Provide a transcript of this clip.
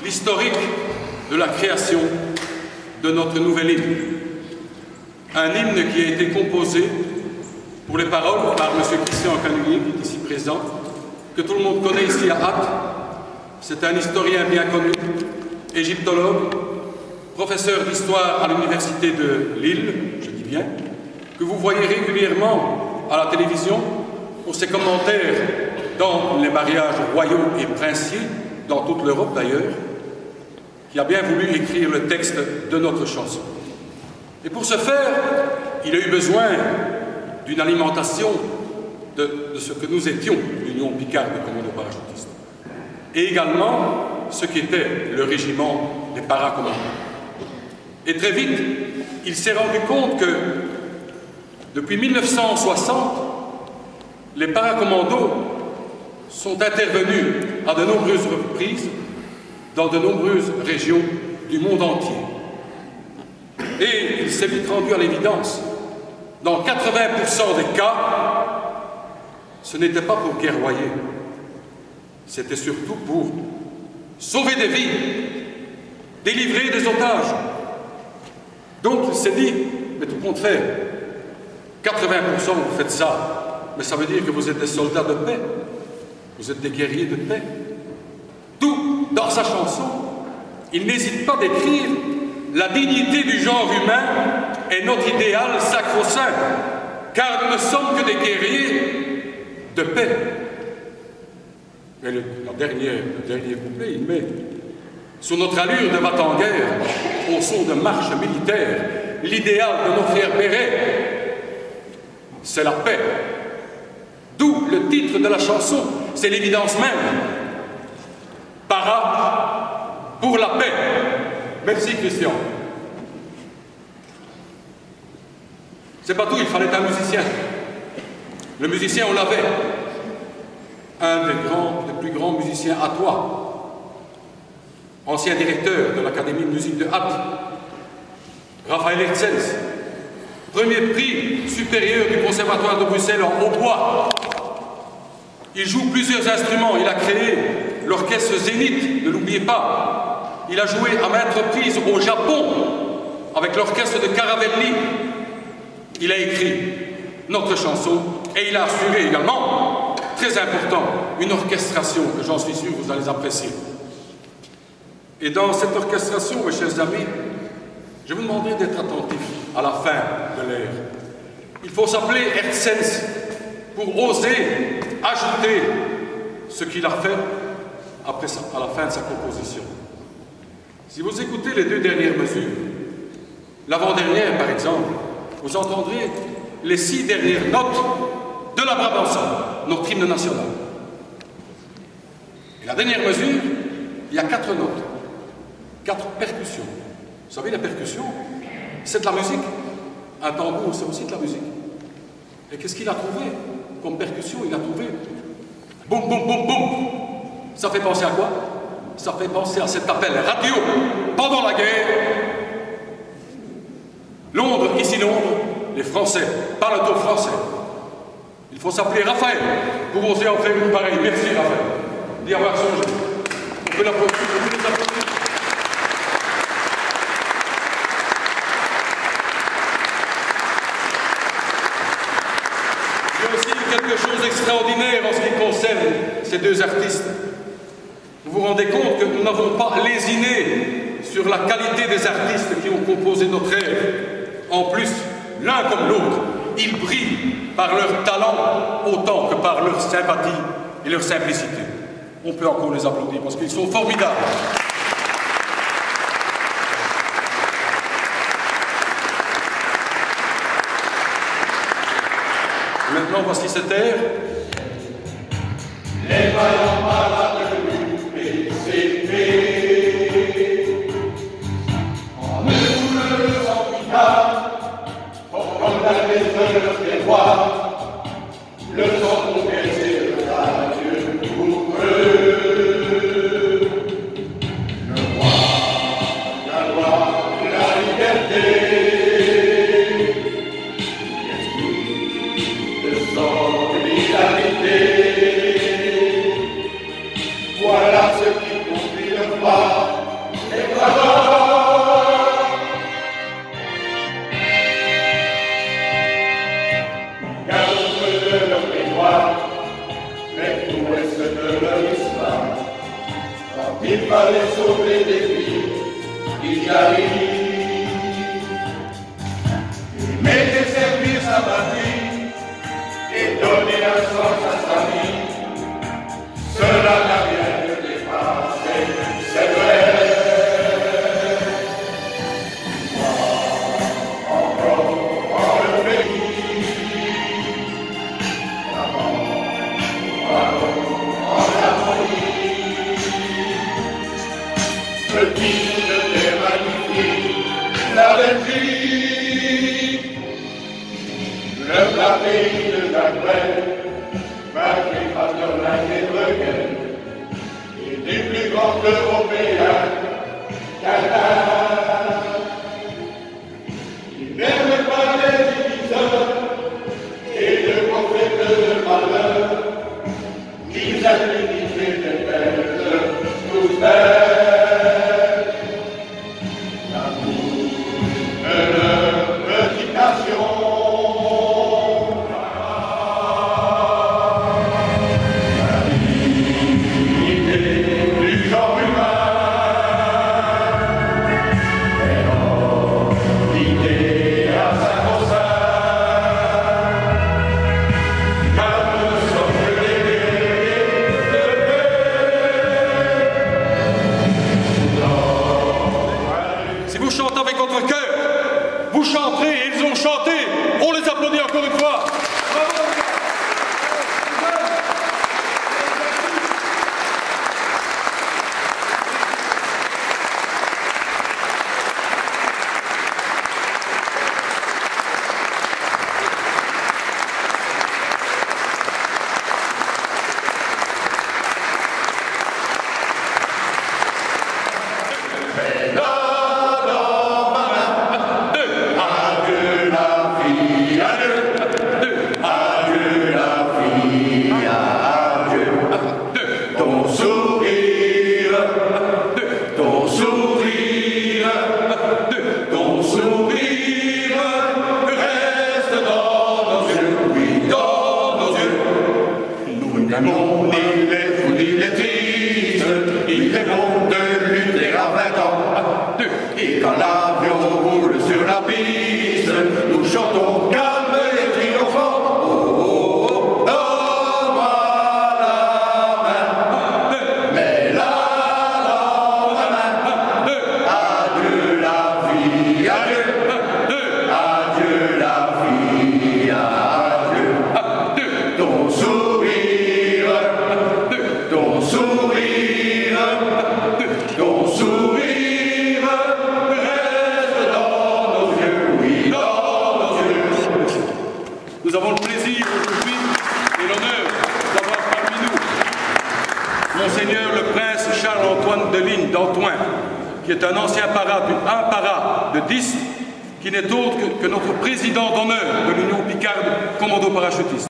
L'historique de la création de notre nouvel hymne. Un hymne qui a été composé pour les paroles par M. Christian Canouillet, qui est ici présent, que tout le monde connaît ici à Ath. C'est un historien bien connu, égyptologue, professeur d'histoire à l'université de Lille, je dis bien, que vous voyez régulièrement à la télévision pour ses commentaires dans les mariages royaux et princiers, dans toute l'Europe d'ailleurs, qui a bien voulu écrire le texte de notre chanson. Et pour ce faire, il a eu besoin d'une alimentation de ce que nous étions, l'Union Picarde des commandos parachutistes, et également ce qu'était le régiment des paracommandos. Et très vite, il s'est rendu compte que depuis 1960, les paracommandos sont intervenus à de nombreuses reprises dans de nombreuses régions du monde entier. Et il s'est vite rendu à l'évidence, dans 80% des cas, ce n'était pas pour guerroyer, c'était surtout pour sauver des vies, délivrer des otages. Donc il s'est dit, mais tout compte fait, 80% vous faites ça, mais ça veut dire que vous êtes des soldats de paix, vous êtes des guerriers de paix. Tout dans sa chanson, il n'hésite pas d'écrire la dignité du genre humain est notre idéal sacro-saint, car nous ne sommes que des guerriers de paix. Mais le dernier couplet, il met sur notre allure de va-t-en-guerre, au son de marche militaire, l'idéal de nos frères bérets, c'est la paix. D'où le titre de la chanson, c'est l'évidence même. Para pour la paix. Merci Christian. C'est pas tout, il fallait un musicien. Le musicien, on l'avait. Un des plus grands musiciens à toi, ancien directeur de l'Académie de musique de Ath, Raphaël Hertzens, premier prix supérieur du Conservatoire de Bruxelles en hautbois. Il joue plusieurs instruments, il a créé l'orchestre Zénith, ne l'oubliez pas. Il a joué à maintes reprises au Japon avec l'orchestre de Caravelli. Il a écrit notre chanson et il a assuré également, très important, une orchestration que j'en suis sûr vous allez apprécier. Et dans cette orchestration, mes chers amis, je vous demanderai d'être attentifs à la fin de l'air. Il faut s'appeler Hertzens pour oser ajouter ce qu'il a fait à la fin de sa composition. Si vous écoutez les deux dernières mesures, l'avant-dernière par exemple, vous entendrez les 6 dernières notes de la Brabançonne, notre hymne national. Et la dernière mesure, il y a 4 notes, 4 percussions. Vous savez, la percussion, c'est de la musique. Un tambour, c'est aussi de la musique. Et qu'est-ce qu'il a trouvé comme percussion? Il a trouvé boum, boum, boum, boum. Ça fait penser à quoi? Ça fait penser à cet appel radio pendant la guerre. Londres, ici Londres, les Français parlent au français. Il faut s'appeler Raphaël pour oser en faire une pareille. Merci Raphaël d'y avoir songé. On peut l'applaudir. Il y a aussi quelque chose d'extraordinaire en ce qui concerne ces deux artistes. Vous vous rendez compte que nous n'avons pas lésiné sur la qualité des artistes qui ont composé notre ère. En plus, l'un comme l'autre, ils brillent par leur talent autant que par leur sympathie et leur simplicité. On peut encore les applaudir parce qu'ils sont formidables. Maintenant, voici cet air. Les vaillants malades de l'UPCP en nous le sang picard, comme la maison des rois, le sang conversé de la Dieu pour eux. Le roi, la loi, la liberté, l'esprit de solidarité. Voilà ce il fallait sauver des vies, il y arrive. Mais de servir sa patrie et donner un sens à sa vie, cela n'a rien de dépassé, c'est vrai. Petite et magnifique, la Belgique, le plat pays de Jacques Brel, vaincu par Dorlac et Bruegel, il est plus grand Européen qu'Allah. Il n'aime pas les diviseurs et le prophète de malheur, qui administrait des belles, tous belles. Vous chantez avec votre cœur, vous chanterez et ils ont chanté, on les applaudit encore une fois. Bravo. Il est fou, il est triste, il est bon de lutter à 20 ans. Et quand l'avion roule sur la piste, nous chantons calme et triomphant. Oh, oh, oh, donne-moi la main, mets-la dans ma main. Adieu la vie, adieu, adieu la vie, adieu. Ton sourire. Ton sourire reste dans nos yeux, oui, dans nos yeux. Nous avons le plaisir aujourd'hui et l'honneur d'avoir parmi nous Monseigneur le Prince Charles-Antoine de Ligne d'Antoing, qui est un ancien para de 10, qui n'est autre que notre président d'honneur de l'Union Picarde, commando parachutiste.